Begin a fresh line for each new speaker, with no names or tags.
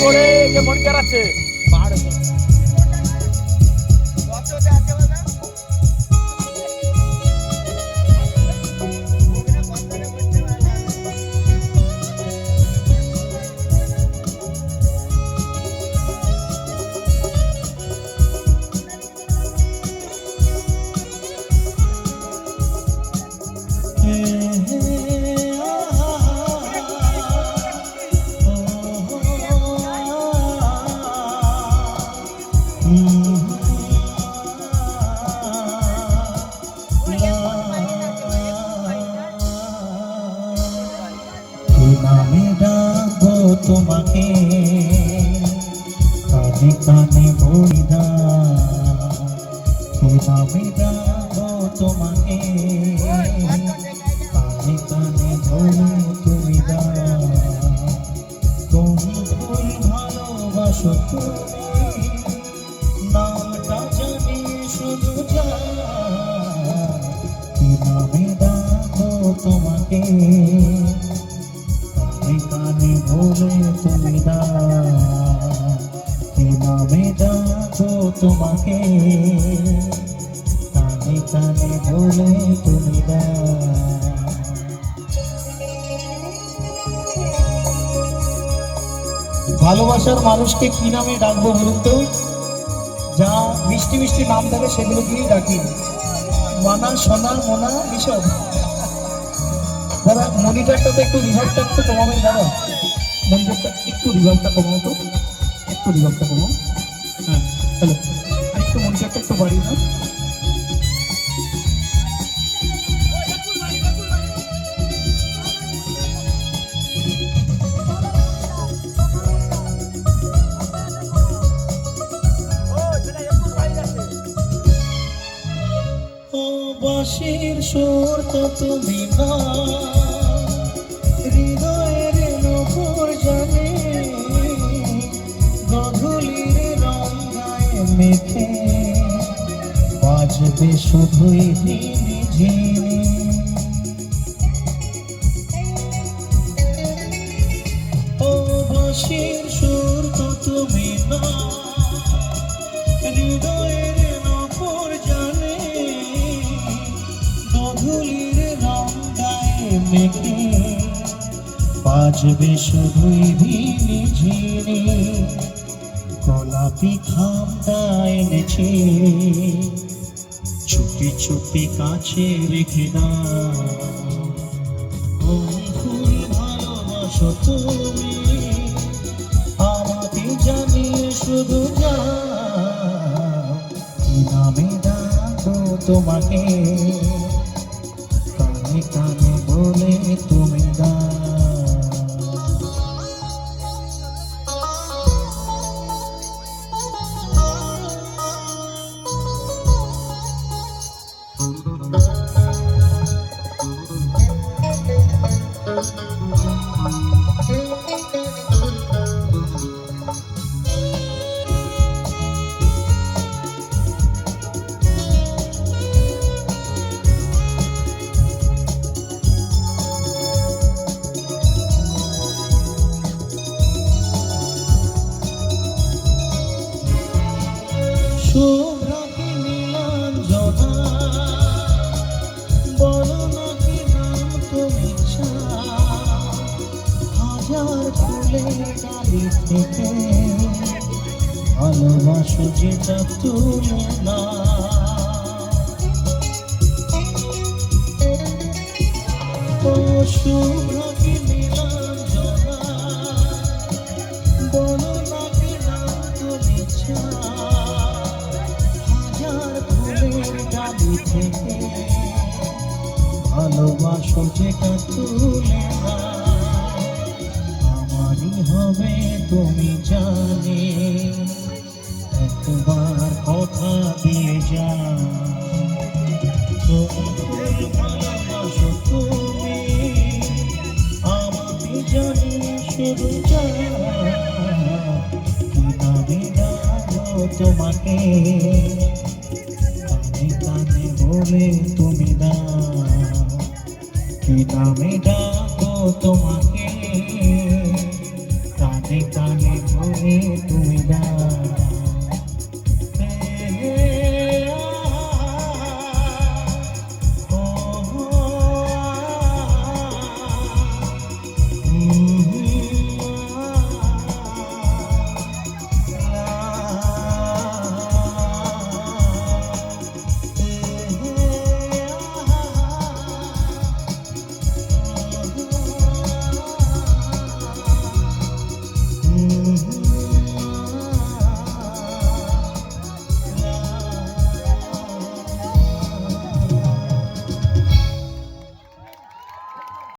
করে যে মন আছে পাহাড়ে
নামে ডাকবো তোমাকে কানে কানে বলিদা নামে ডাকবো তোমাকে কানে কানে বলে তুমি দা কোন ভুল ভালোবাসো তুমি নামটা জানি শুধু যা নামে ডাকবো তোমাকে কানে বলে তুমি দা নামে ডাকো তোমাকে কানে কানে বলে তুমি দা ভালোবাসার মানুষকে কি নামে ডাকবো বলুন তো? যা মিষ্টি মিষ্টি নাম থাকে সেগুলো দিয়েই ডাকি। মানা সোনা মোনা এসব। দাদা মনিটরটা তো একটু রিভার্বটা একটু কমাবেন দাদা, মনিটরটা একটু রিভার্বটা কমাও তো, একটু রিভার্বটা কমাও। হ্যাঁ হ্যালো, আর একটু মনিটরটা একটু বাড়িয়ে দাও। ও বাঁশির সুর তো তুমি না হৃদয়ের নূপুর জানে গধূলির রং গায়ে মেখে বাজবে শুধুই ঝিনি ঝিনি ও বাঁশির সুর তো তুমি না হৃদয়ের নূপুর জানে গধূলির রং গায়ে মেখে বাজবে শুধুই ঝিনি ঝিনি গোলাপি খামটা এনেছে চুপি চুপি কাছে রেখে দাও ফুল ভালোবাসো তুমি আমাকে জানিয়ে শুধু যাও নামে ডাকো তোমাকে কানে কানে বলে তুমি দা শুভ্রকে নীলাঞ্জনা বলো নাকি নাম তুমি হাজার ফুলের ডালি থেকে ভালোবাসো যেটা তুলে না ও শুভ্রকে নীলাঞ্জনা বলো নাকি নাম তুমি ডালি থেকে ভালোবাসো যেটা তুলে না আমারই হবে তুমি জানে একবার কথা দিয়ে যা ভালোবাসো তুমি আমাকে জানি শুধু যা আমি ডাকবো তোমাকে কানে বলে তুমি না কি নামে ডাকো তোমাকে কানে কানে হয়ে তুমি দাঁড়াও।